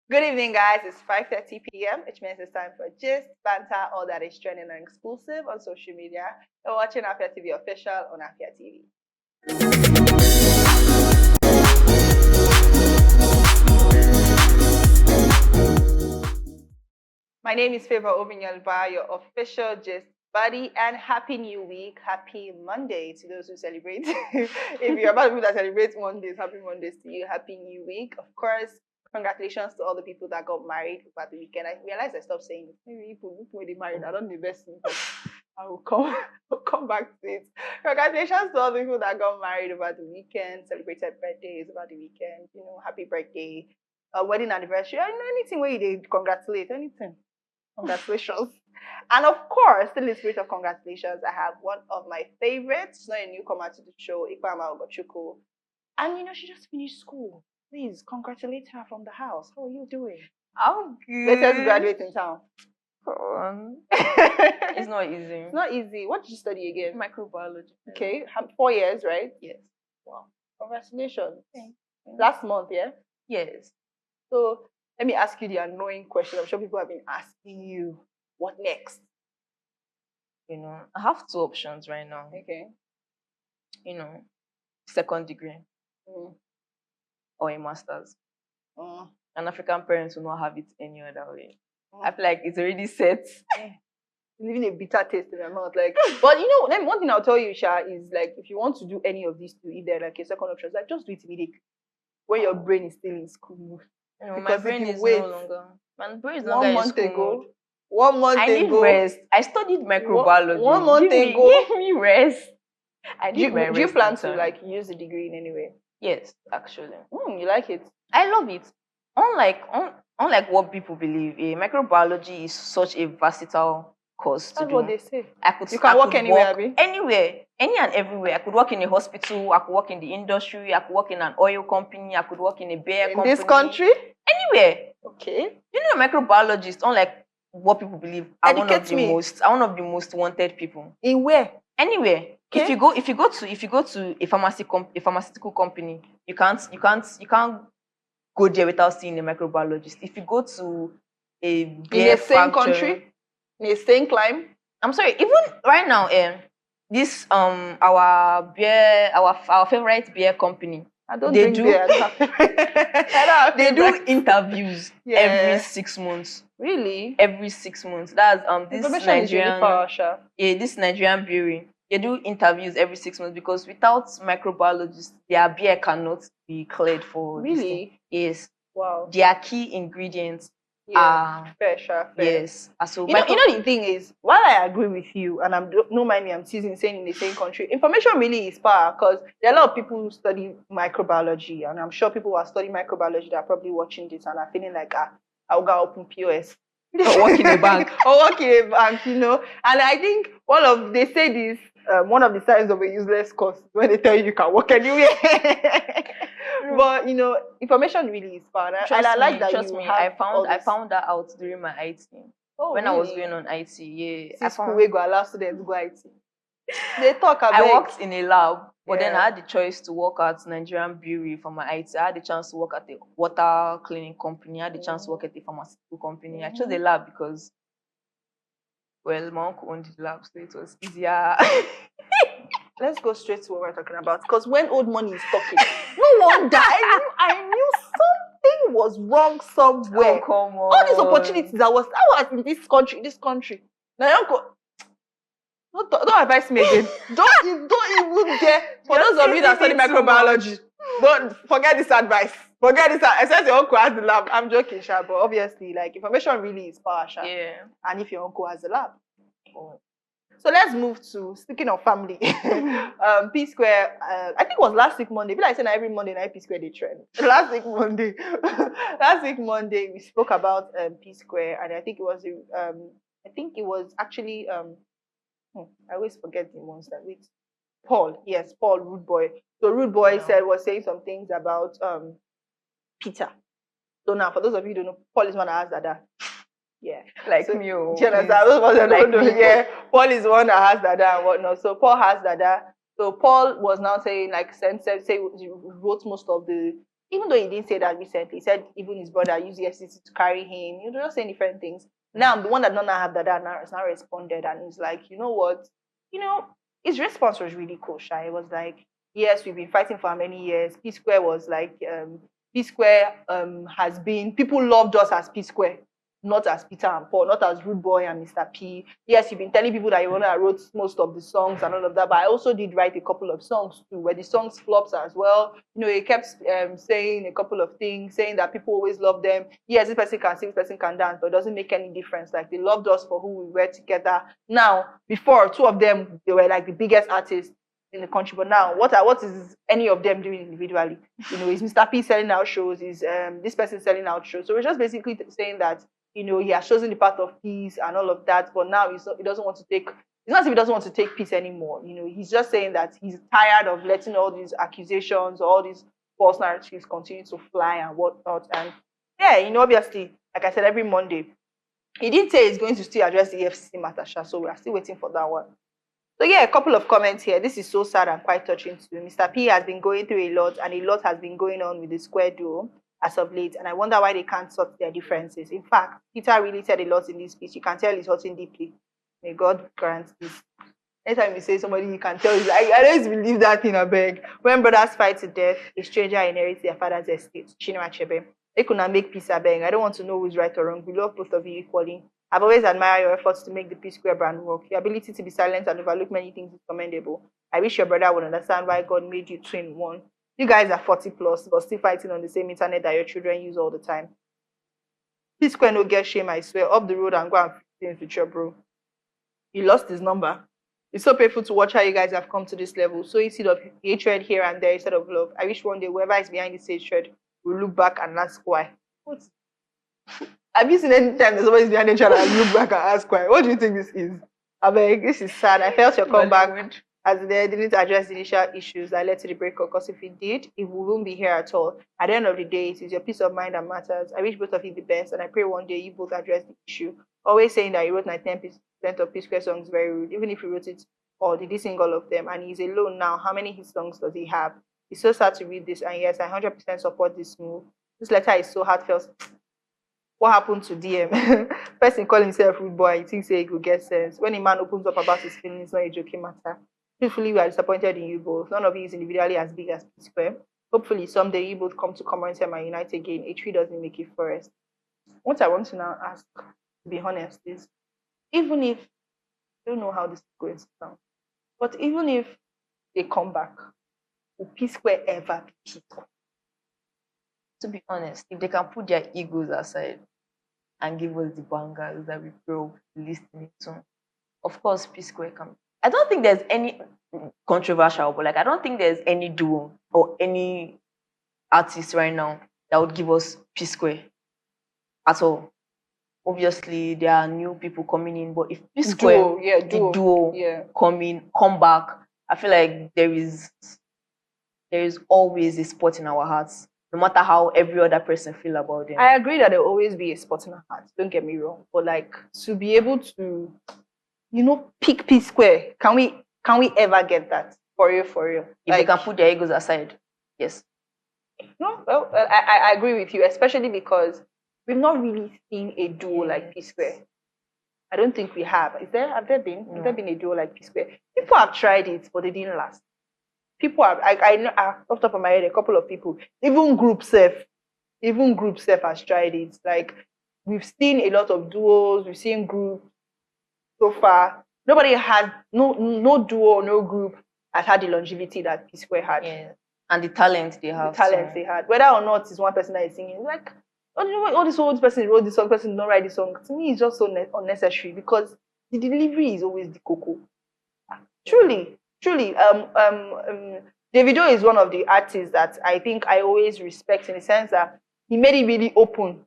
Good evening, guys. It's 5:30 p.m., which means it's time for gist, banter, all that is trending and exclusive on social media. You're watching Afia TV official on Afia TV. My name is Favor Ovinyalba, your official gist buddy, and happy new week, happy Monday to those who celebrate. If you're about people that celebrate Mondays, happy Mondays to you, happy new week. Of course, congratulations to all the people that got married over the weekend. I realized I stopped saying it. Maybe people when they married, I don't invest in it. I will come back to it. Congratulations to all the people that got married over the weekend, celebrated birthdays over the weekend, happy birthday, wedding anniversary, anything where you did congratulate, anything. Congratulations. And of course, still in the spirit of congratulations, I have one of my favorites, not a newcomer to the show, Ogochukwu. And she just finished school. Please congratulate her from the house. How are you doing? I'm good. Latest graduate in town. It's not easy. It's not easy. What did you study again? Microbiology. Okay, 4 years, right? Yes. Wow. Congratulations. Okay. Last month, yeah? Yes. So let me ask you the annoying question. I'm sure people have been asking you, what next? I have 2 options right now. Okay. Second degree or a master's. An African parent will not have it any other way. I feel like it's already set. Leaving a bitter taste in my mouth. But one thing I'll tell you, Sha, is if you want to do any of these two, if they're a second option, just do it immediately. When your brain is still in school. My brain is no longer. My brain is no longer in school. 1 month ago. I need rest. I studied microbiology. 1 month ago. Give me rest. I need my rest. Do you plan to use the degree in any way? Yes, actually. You like it? I love it. Unlike what people believe, microbiology is such a versatile course to do. That's what they say. You can work anywhere, Anywhere, any and everywhere. I could work in a hospital. I could work in the industry. I could work in an oil company. I could work in a beer company. In this country? Anywhere. Okay. Microbiologists, unlike what people believe, are one of the most wanted people. In where? Anywhere. Okay. If you go to a pharmaceutical company, you can't go there without seeing a microbiologist. If you go to a beer in the same country, in the same climate. I'm sorry, even right now, this our favorite beer company. They do interviews every 6 months. Really? Every 6 months. That's this Nigerian brewery. They do interviews every 6 months because without microbiologists, their beer cannot be cleared for. Really? Yes. Wow. Their key ingredients are fair. Yes. So the thing is, while I agree with you, and don't mind me, I'm saying in the same country, information really is power because there are a lot of people who study microbiology, and I'm sure people who are studying microbiology that are probably watching this and are feeling like I'll go open POS. Or work in a bank. And I think they say this, one of the signs of a useless course when they tell you can work anywhere. But information really is fun. I like that. Trust me, I found that out during my IT. When I was going on IT, yeah. School we go allow students go IT. They talk about. I worked in a lab, but then I had the choice to work at Nigerian brewery for my IT. I had the chance to work at a water cleaning company. I had the chance to work at a pharmaceutical company. I chose the lab because, well, my uncle owned the lab, so it was easier. Let's go straight to what we're talking about. Because when old money is talking, no wonder I knew something was wrong somewhere. Oh, come on. All these opportunities I was in this country. Now, uncle, don't advise me again. don't even dare. For those of you that study microbiology, don't forget this advice. Except your uncle has the lab. I'm joking, Sha, but obviously, information really is power, Sha. Yeah. And if your uncle has the lab. So let's move to, speaking of family, Psquare, I think it was last week Monday. I feel like saying every Monday night Psquare they trend. Last week Monday, we spoke about Psquare, and I think it was actually I always forget the ones that with Paul. Yes, Paul, RUDEBOY. So RUDEBOY was saying some things about Peter. So now, for those of you who don't know, Paul is one that has Dada. Yeah, me. Paul is the one that has Dada and whatnot. So Paul has Dada. So Paul was now saying, say he wrote most of the even though he didn't say that recently, he said even his brother used the FCC to carry him. You know, just saying different things. Now, the one that don't have that now has now responded and he's like, you know what? You know, his response was really cool, Shy. It was like, yes, we've been fighting for how many years? Psquare was like, Psquare has been, people loved us as Psquare, not as Peter and Paul, not as RUDEBOY and Mr. P. Yes, you've been telling people that you want to wrote most of the songs and all of that, but I also did write a couple of songs too, where the songs flops as well. You know, he kept saying a couple of things, saying that people always love them. Yes, this person can sing, this person can dance, but it doesn't make any difference. Like, they loved us for who we were together. Now, before, two of them, they were like the biggest artists in the country, but now what is any of them doing individually? You know, is Mr. P selling out shows? Is this person selling out shows? So we're just basically saying that, you know, he has chosen the path of peace and all of that, but now he doesn't want to take, it's not as if he doesn't want to take peace anymore. You know, he's just saying that he's tired of letting all these accusations, all these false narratives continue to fly and whatnot. And yeah, you know, obviously, like I said, every Monday, he did say he's going to still address the FCC matter, so we are still waiting for that one. So yeah, a couple of comments here. This is so sad and quite touching too. Mr. P has been going through a lot, and a lot has been going on with the Square duo as of late, and I wonder why they can't sort their differences. In fact, Peter really said a lot in this piece. You can tell he's hurting deeply. May God grant this. Anytime you say somebody, you can tell. I don't believe that thing, I beg. When brothers fight to death, a stranger inherits their father's estate. Chinua Achebe. They could not make peace, I beg. I don't want to know who's right or wrong. We love both of you equally. I've always admired your efforts to make the Psquare brand work. Your ability to be silent and overlook many things is commendable. I wish your brother would understand why God made you two in one. You guys are 40 plus, but still fighting on the same internet that your children use all the time. Psquare no get shame, I swear. Up the road and go and fix things with your bro. He lost his number. It's so painful to watch how you guys have come to this level. So instead of hatred here and there instead of love. I wish one day whoever is behind this hatred will look back and ask why. What? Have you seen any time that somebody's behind each other and look back and ask why? What do you think this is? I beg, this is sad. I felt your comeback as they didn't address the initial issues that led to the breakup, because if it did, we wouldn't be here at all. At the end of the day, it is your peace of mind that matters. I wish both of you the best, and I pray one day you both address the issue. Always saying that he wrote 99% of Psquare songs very rude, even if he wrote it or did he sing all of them, and he's alone now. How many hit songs does he have? It's so sad to read this, and yes, I 100% support this move. This letter is so heartfelt. What happened to DM? Person call himself RUDEBOY, he thinks he could get sense. When a man opens up about his feelings, it's not a joking matter. Truthfully, we are disappointed in you both. None of you is individually as big as Psquare. Hopefully, someday you both come to common term and unite again. A tree doesn't make a forest. What I want to now ask, to be honest, is even if, I don't know how this is going to sound, but even if they come back, will Psquare ever be Psquare? To be honest, if they can put their egos aside and give us the bangers that we grow listening to, of course, Psquare can. I don't think there's any controversial, but like I don't think there's any duo or any artist right now that would give us Psquare at all. Obviously, there are new people coming in, but if Psquare, the duo come back, I feel like there is always a spot in our hearts, no matter how every other person feel about them. I agree that there will always be a spot in our hearts. Don't get me wrong, but like to be able to, you know, pick Psquare, can we ever get that for real? If like, they can put their egos aside, yes. No, well, I agree with you, especially because we've not really seen a duo like Psquare. I don't think we have. Have there been a duo like Psquare? People have tried it, but they didn't last. People have, I know off the top of my head, a couple of people, even group self has tried it. Like, we've seen a lot of duos, we've seen groups so far. Nobody had, no duo, no group has had the longevity that Psquare had. Yeah. And the talent they have. They had. Whether or not it's one person that is singing, like, all this old person wrote this song, person don't write this song. To me, it's just so unnecessary because the delivery is always the cocoa. Truly. Davido is one of the artists that I think I always respect in the sense that he made it really open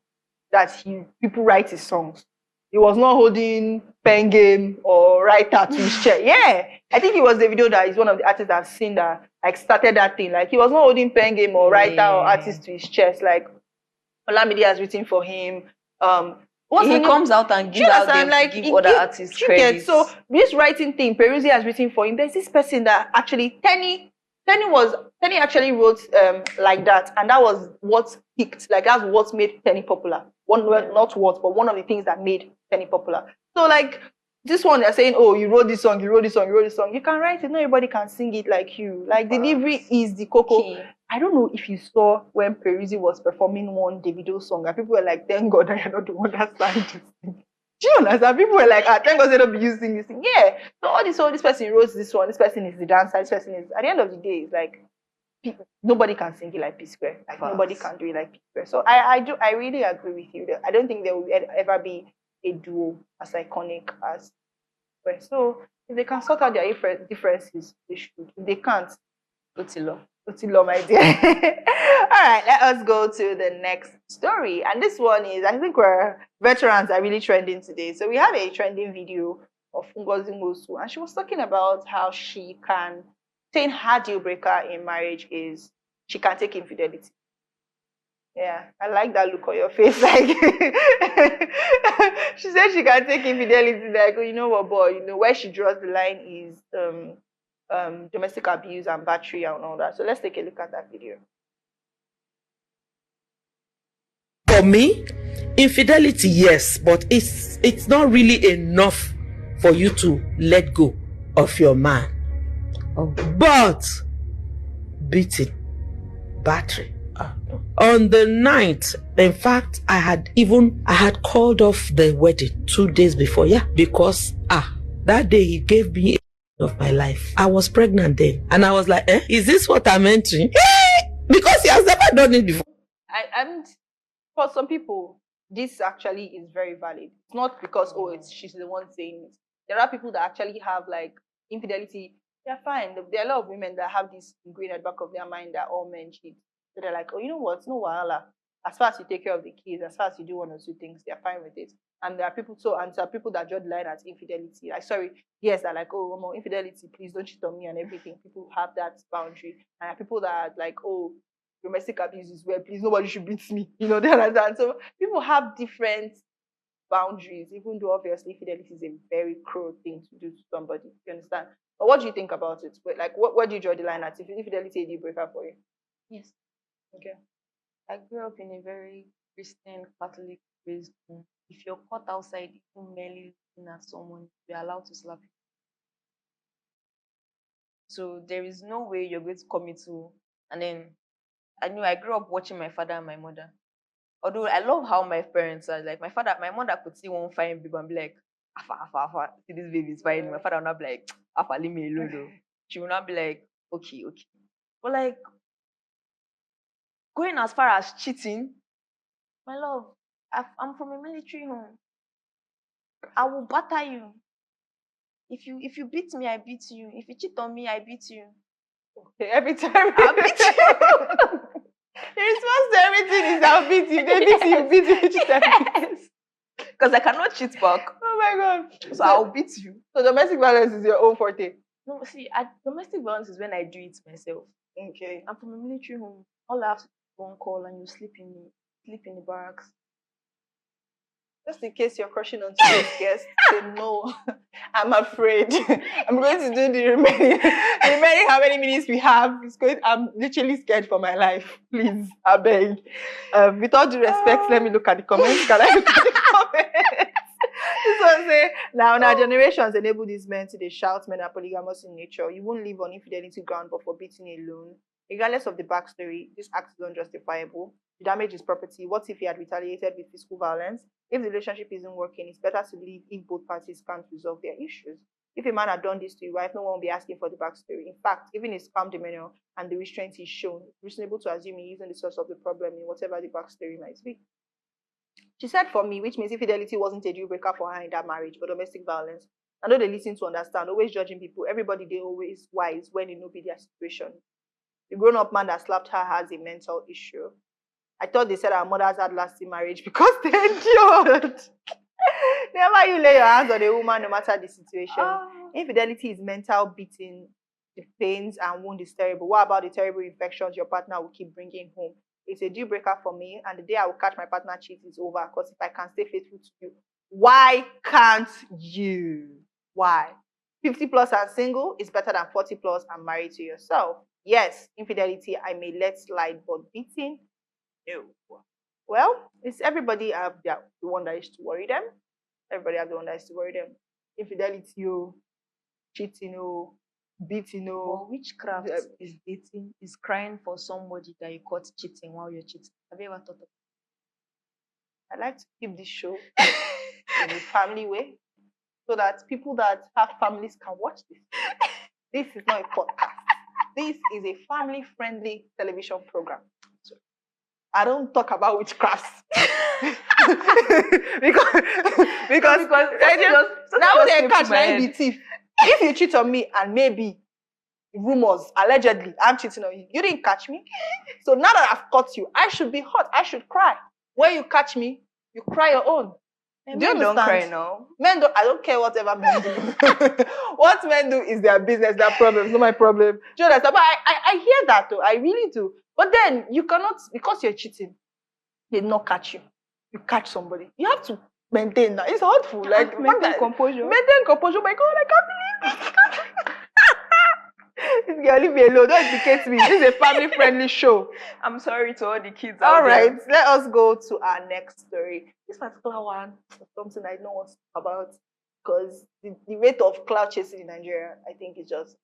that people write his songs. He was not holding pen game or writer to his chair. Yeah, I think it was Davido that is one of the artists I've seen that like started that thing. Like he was not holding pen game or writer or artist to his chest. Like Olamide has written for him. He comes out and gives out them like, give other artists credit. So this writing thing, Peruzzi has written for him. There's this person that actually Tenny Penny actually wrote like that, and that was what picked, like that's what made Penny popular. Not what, but one of the things that made Penny popular. So like this one, they're saying, oh, you wrote this song, you wrote this song, you wrote this song. You can write it. Not everybody can sing it like you. Like delivery is the cocoa. Key. I don't know if you saw when Peruzzi was performing one Davido song, and people were like, "Thank God that you're not the one that sang this thing." Do you understand? People were like, "Thank God they don't be using this thing." Yeah. So all this person wrote this one. This person is the dancer. This person is. At the end of the day, it's like nobody can sing it like Psquare. Like nobody can do it like Psquare. So I really agree with you. I don't think there will ever be a duo as iconic as Psquare. So if they can sort out their differences, they should. If they can't, Otilo, my dear. All right, let us go to the next story. And this one is, I think veterans are really trending today. So we have a trending video of Ngozi Mosu, and she was talking about how she can, saying her deal breaker in marriage is she can take infidelity. Yeah, I like that look on your face. Like she said she can take infidelity. Like, you know what, boy, you know where she draws the line is domestic abuse and battery and all that. So let's take a look at that video. For me, infidelity, yes, but it's not really enough for you to let go of your man. But beating, battery. On the night, in fact, I had called off the wedding 2 days before, because that day he gave me of my life. I was pregnant then, and I was like, is this what I'm entering? Because he has never done it before. And for some people, this actually is very valid. It's not because she's the one saying it. There are people that actually have like infidelity. They're fine. There are a lot of women that have this ingrained at the back of their mind that all men cheat. So they're like, oh, you know what? No wahala. As far as you take care of the kids, as far as you do one or two things, they're fine with it. And there are people that draw the line at infidelity. Like, sorry, yes, they're like, oh, no, infidelity, please don't cheat on me and everything. People have that boundary. And there are people that are like, oh, domestic abuse is where please nobody should beat me. You know, they understand. So people have different boundaries, even though obviously infidelity is a very cruel thing to do to somebody. You understand? But what do you think about it? Like, what do you draw the line at? If infidelity is a deal breaker for you? Yes. Okay. I grew up in a very Christian Catholic based home. If you're caught outside even merely looking at someone, you're allowed to slap you. So there is no way you're going to commit to. And then I grew up watching my father and my mother. Although I love how my parents are. Like my mother could see one fine baby and be like, Afa, see this baby is fine. My father would not be like, Afa, leave me alone though. She would not be like, okay. But like going as far as cheating, my love, I'm from a military home. I will batter you. If you beat me, I beat you. If you cheat on me, I beat you. Okay, every time I'll beat you. The response to everything is I'll beat you. They beat you, beat you, cheat on me. Because I cannot cheat back. Oh my God. So I'll beat you. So domestic violence is your own forte? No, see, domestic violence is when I do it myself. Okay. I'm from a military home. All I have to do is one call and you sleep in the barracks. Just in case you're crushing on today's guest, say no. I'm afraid. I'm going to do the remaining how many minutes we have. I'm literally scared for my life. Please, I beg. With all due respect, let me look at the comments. Can I look at the comments? This one say, now generations enable these men to they shout men are polygamous in nature. You won't live on infidelity ground but for beating alone. Regardless of the backstory, this act is unjustifiable. The damage is property. What if he had retaliated with physical violence? If the relationship isn't working, it's better to leave if both parties can't resolve their issues. If a man had done this to your wife, no one will be asking for the backstory. In fact, even his calm demeanor and the restraint he's shown, it's reasonable to assume he's using the source of the problem in whatever the backstory might be. She said for me, which means infidelity wasn't a deal breaker for her in that marriage, but domestic violence. I know they listen to understand, always judging people. Everybody, they always wise when it no be their situation. The grown-up man that slapped her has a mental issue. I thought they said our mothers had lasting marriage because they endured. Never you lay your hands on a woman, no matter the situation. Infidelity is mental beating. The pains and wound is terrible. What about the terrible infections your partner will keep bringing home? It's a deal breaker for me, and the day I will catch my partner cheat is over. Because if I can stay faithful to you, why can't you? Why? 50 plus and single is better than 40 plus and married to yourself. Yes, infidelity I may let slide, but beating, no. Well, it's everybody have the one that is to worry them. Everybody have the one that is to worry them. Infidelity, oh, cheating, oh, beating, oh. But witchcraft is dating, is crying for somebody that you caught cheating while you're cheating. Have you ever thought of I like to keep this show in a family way so that people that have families can watch this. This is not a podcast. This is a family-friendly television program. So I don't talk about witchcraft because now they catch me be thief. If you cheat on me and maybe rumors allegedly I'm cheating on you, you didn't catch me. So now that I've caught you, I should be hot. I should cry. When you catch me, you cry your own. Do you don't cry now? Men don't. I don't care whatever men do. What men do is their business, their problem. It's not my problem. Do you understand? But I hear that though. I really do. But then you cannot, because you're cheating, they did not catch you. You catch somebody. You have to maintain that. It's hurtful. Like maintain composure. Maintain composure. My God, I can't believe it. This girl, leave me alone. Don't implicate me. This is a family-friendly show. I'm sorry to all the kids. All right, let us go to our next story. This particular one is something I don't want to talk about because the rate of cloud chasing in Nigeria, I think, is just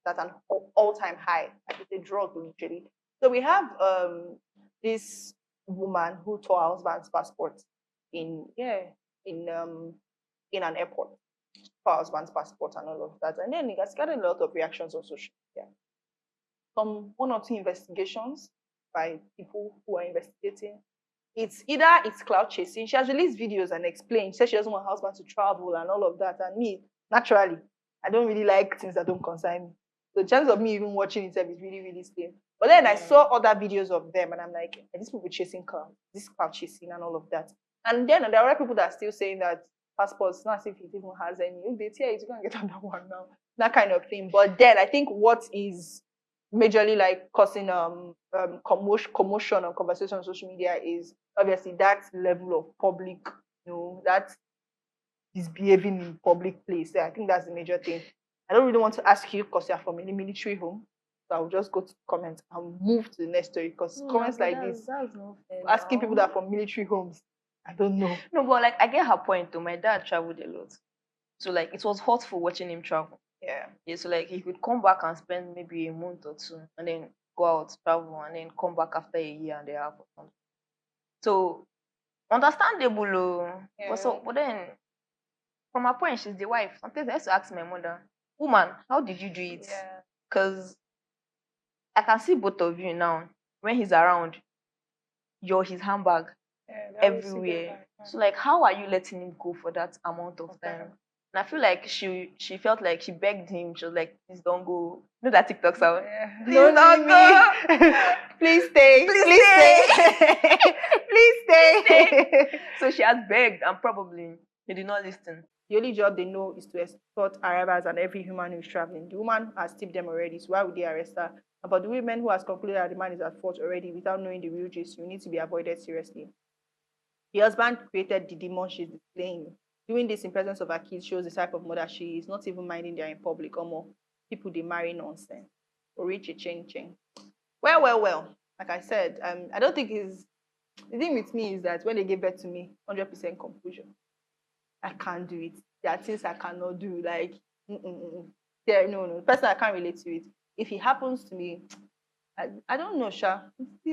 that's an all-time high. Like it's a drug, literally. So we have this woman who tore her husband's passport in an airport. For her husband's passport and all of that. And then it has gotten a lot of reactions on social media. From 1 or 2 investigations by people who are investigating. It's cloud chasing. She has released videos and explained. She said she doesn't want her husband to travel and all of that. And me, naturally, I don't really like things that don't concern me. So the chance of me even watching it is really, really slim. But then I saw other videos of them and I'm like, these people chasing cloud, this cloud chasing and all of that. And then there are other people that are still saying that passports, not as if it even has any. If they tear it, you're gonna get another one now. That kind of thing. But then I think what is majorly like causing commotion and conversation on social media is obviously that level of public, that is behaving in public place. I think that's the major thing. I don't really want to ask you because you're from any military home. So I'll just go to comments and move to the next story because comments like this, asking people that are from military homes, I don't know. No, but like I get her point though. My dad traveled a lot. So like it was hurtful watching him travel. Yeah. Yeah, so like he could come back and spend maybe a month or 2 and then go out, travel, and then come back after a year and a half or something. So understandable. Yeah. But then from her point, she's the wife. Sometimes I used to ask my mother, woman, how did you do it? Yeah. Because I can see both of you now. When he's around, you're his handbag. Everywhere. So like how are you letting him go for that amount of time? And I feel like she felt like she begged him. She was like, please don't go. You know that TikTok's out. No, not me. Please stay. Please stay. Please stay. So she has begged and probably he did not listen. The only job they know is to escort arrivals and every human who is traveling. The woman has tipped them already, so why would they arrest her? About the women who has concluded that the man is at fault already without knowing the real gist, you need to be avoided seriously. The husband created the demon she's displaying. Doing this in presence of her kids shows the type of mother she is, not even minding they are in public or more. People they marry nonsense. Or reach a chain. Well. Like I said, I don't think the thing with me is that when they give birth to me, 100% confusion. I can't do it. There are things I cannot do. Like, no. Personally, I can't relate to it. If it happens to me, I don't know, Sha.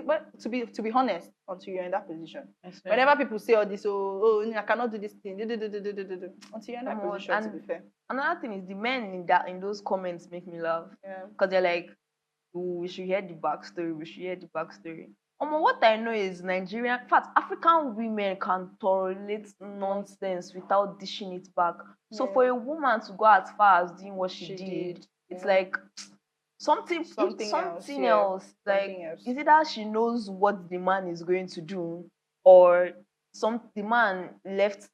But to be honest, until you're in that position. Whenever people say all this, I cannot do this thing, until you're in that position, to be fair. Another thing is the men in those comments make me laugh. Yeah. Because they're like, we should hear the backstory. What I know is Nigerian, in fact, African women can tolerate nonsense without dishing it back. So for a woman to go as far as doing what she did, it's like something else. Like, is it that she knows what the man is going to do, or the man left?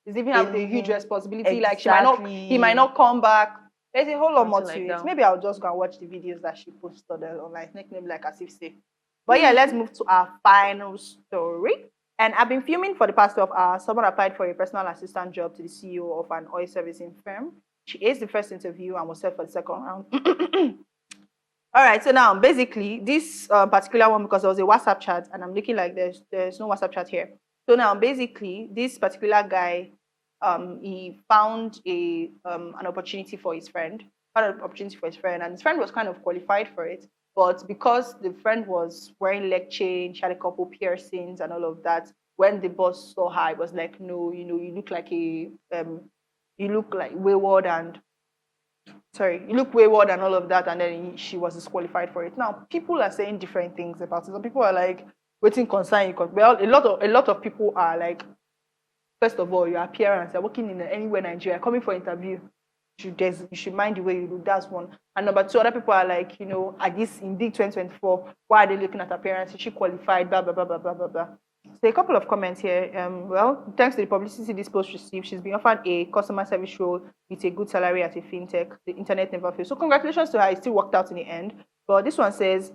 Is even have a huge responsibility. Exactly. Like he might not come back. There's a whole lot more to it. Maybe I'll just go and watch the videos that she posted online. Nickname like as if say. But yeah, let's move to our final story. And I've been filming for the past 12 hours. Someone applied for a personal assistant job to the CEO of an oil servicing firm. She aced the first interview and was set for the second round. All right, so now basically this particular one, because there was a WhatsApp chat, and I'm looking like there's no WhatsApp chat here. So now basically this particular guy, he found an opportunity for his friend, and his friend was kind of qualified for it, but because the friend was wearing leg chain, she had a couple piercings and all of that. When the boss saw her, it was like, no, you look like you look like wayward and you look wayward and all of that, and then she was disqualified for it. Now people are saying different things about it. Some people are like, waiting concern you, well, a lot of people are like, first of all, your appearance, you're working in anywhere Nigeria, coming for interview, you should mind the way you look. That's one. And number two, other people are like, at this indeed 2024, why are they looking at appearance? Is she qualified? Blah blah blah blah blah blah blah. So a couple of comments here. Well, thanks to the publicity this post received, she's been offered a customer service role with a good salary at a fintech. The internet never fails. So congratulations to her. It still worked out in the end. But this one says,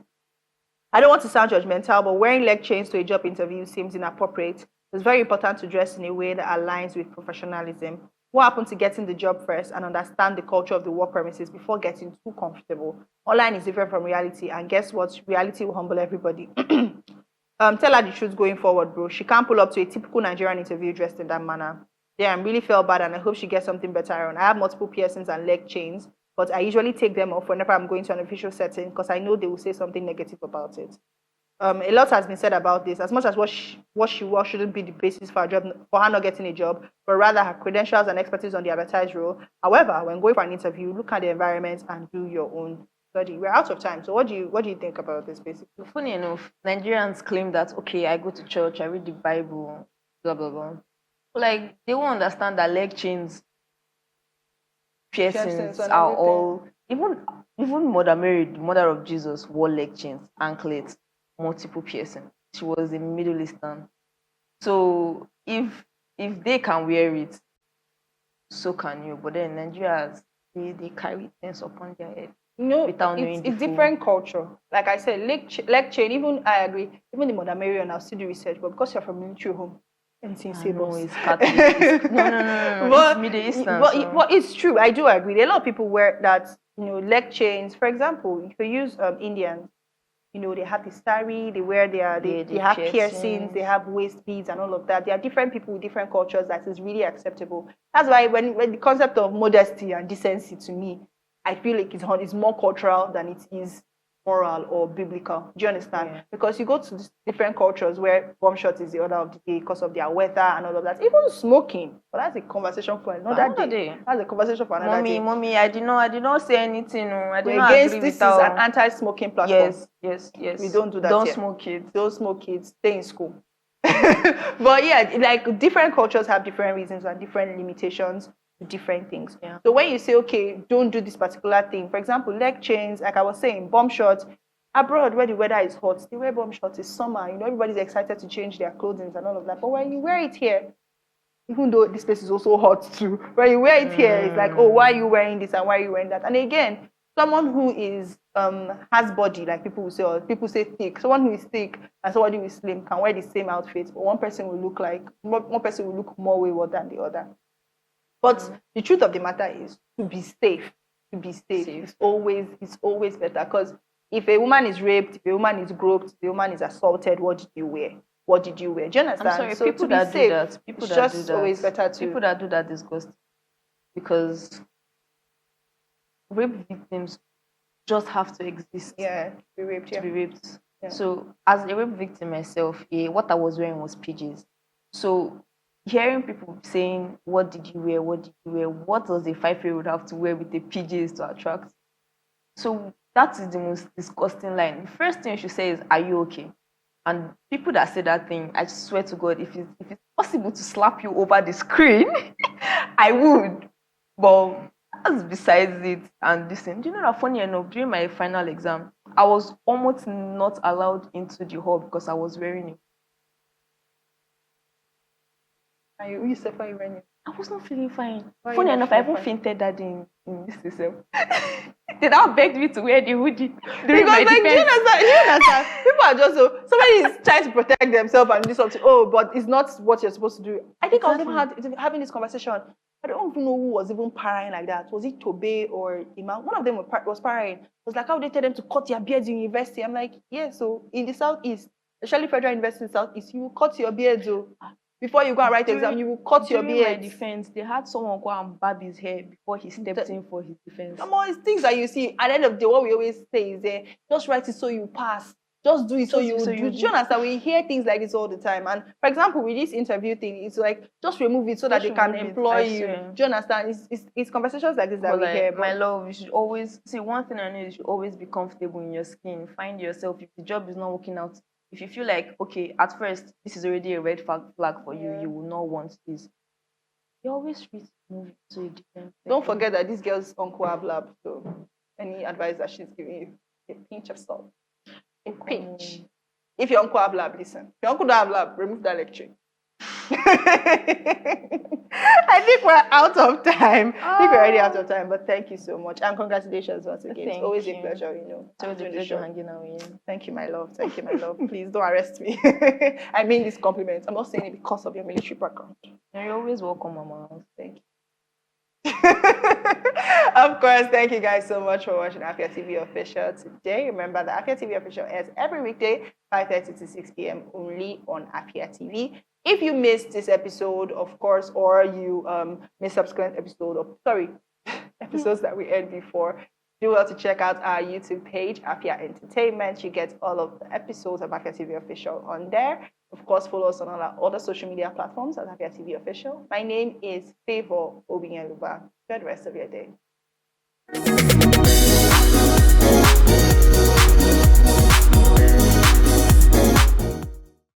I don't want to sound judgmental, but wearing leg chains to a job interview seems inappropriate. It's very important to dress in a way that aligns with professionalism. What happened to getting the job first and understand the culture of the work premises before getting too comfortable? Online is different from reality, and guess what? Reality will humble everybody. Tell her the truth going forward, bro. She can't pull up to a typical Nigerian interview dressed in that manner. Damn, really felt bad, and I hope she gets something better on. I have multiple piercings and leg chains, but I usually take them off whenever I'm going to an official setting because I know they will say something negative about it. A lot has been said about this. As much as what she was shouldn't be the basis for her not getting a job, but rather her credentials and expertise on the advertised role. However, when going for an interview, look at the environment and do your own study. We're out of time. So what do you think about this, basically? Funny enough, Nigerians claim that, okay, I go to church, I read the Bible, blah blah blah. But like, they won't understand that leg chains, piercings are all, even Mother Mary, the mother of Jesus, wore leg chains, anklets, multiple piercings. She was a Middle Eastern. So if they can wear it, so can you. But then Nigerians, they carry things upon their head. Without knowing it's different culture. Like I said, leg chain, even I agree, even the Mother Mary, and I'll still do research, but because you're from military home, anything no, it's Catholic. No. But, it's Middle Eastern. But it's true. I do agree. A lot of people wear that, leg chains. For example, if you use Indians, they have the sari, they wear they have piercings, they have waist beads and all of that. There are different people with different cultures that is really acceptable. That's why when the concept of modesty and decency, to me, I feel like it's more cultural than it is moral or biblical. Do you understand? Yeah. Because you go to different cultures where bomb shot is the order of the day because of their weather and all of that. Even smoking, but that's a conversation for another day. That's a conversation for another day. Mommy, I did not say anything. I did We're not against agree this. With Is an anti-smoking platform. Yes. We don't do that. Don't here. smoke kids. Don't smoke kids. Stay in school. But yeah, like different cultures have different reasons and different limitations to different things. Yeah. So when you say, okay, don't do this particular thing, for example, leg chains, like I was saying, bomb shots, abroad where the weather is hot, they wear bomb shots, it's summer, everybody's excited to change their clothing and all of that. But when you wear it here, even though this place is also hot too, when you wear it here, it's like, oh, why are you wearing this and why are you wearing that? And again, someone who is has body, like people say thick, someone who is thick and somebody who is slim can wear the same outfit, but one person will look more wayward than the other. But the truth of the matter is to be safe. It's always better, because if a woman is raped, if a woman is groped, if a woman is assaulted, what did you wear? Do you understand? I'm sorry, so people that do that, it's just always better to people that do that disgust, because rape victims just have to exist. Yeah, to be raped. To Yeah. be raped. Yeah. So as a rape victim myself, what I was wearing was PJs. So hearing people saying, what did you wear? What does a 5-year-old have to wear with the PJs to attract? So that is the most disgusting line. The first thing you should say is, are you okay? And people that say that thing, I swear to God, if it's possible to slap you over the screen, I would. But that's besides it. And listen, do you know that, funny enough, during my final exam, I was almost not allowed into the hall because I was wearing it. And you said why you wearing it? I was not feeling fine. Funny enough, I even fainted that day in this system. They now begged me to wear the hoodie. Because, like, do you understand? People are just so, somebody is trying to protect themselves and do something. Oh, but it's not what you're supposed to do. I think I was even having this conversation. I don't even know who was even parrying like that. Was it Tobe or Imam? One of them was parrying. It was like, how they tell them to cut their beards in university? I'm like, yeah, so in the Southeast, especially Federal University in Southeast, you will cut your beards. Before you go and write the exam, you will cut your beard. During my defense, they had someone go and barb his hair before he stepped in for his defense. Come on, it's things that you see. At the end of the day, what we always say is, just write it so you pass. Just do it so you do. Do you understand? We hear things like this all the time. And for example, with this interview thing, it's like, just remove it so that they can employ you. Do you understand? It's conversations like this that we hear. My love, you should always, see, one thing I know, you should always be comfortable in your skin. Find yourself. If the job is not working out, if you feel like, okay, at first, this is already a red flag for you, you will not want this. You always free to move to a different. Don't forget that this girl's uncle have lab. So any advice that she's giving you, a pinch of salt. A pinch. If your uncle have lab, listen. If your uncle don't have lab, remove that lecture. I think we're out of time. I think we're already out of time, but thank you so much. And congratulations once again. It's always a pleasure, It's always a pleasure hanging out with you. Thank you, my love. Thank you, my love. Please don't arrest me. I mean this compliment. I'm not saying it because of your military background. You're always welcome, Mama. Thank you. Of course, thank you guys so much for watching Afia TV Official today. Remember that Afia TV Official airs every weekday, 5:30 to 6 p.m. only on Afia TV. If you missed this episode, of course, or you missed subsequent episodes that we aired before, do well to check out our YouTube page, Afia Entertainment. You get all of the episodes of Afia TV Official on there. Of course, follow us on all our other social media platforms at Afia TV Official. My name is Favor Obinyeluba. Enjoy the rest of your day.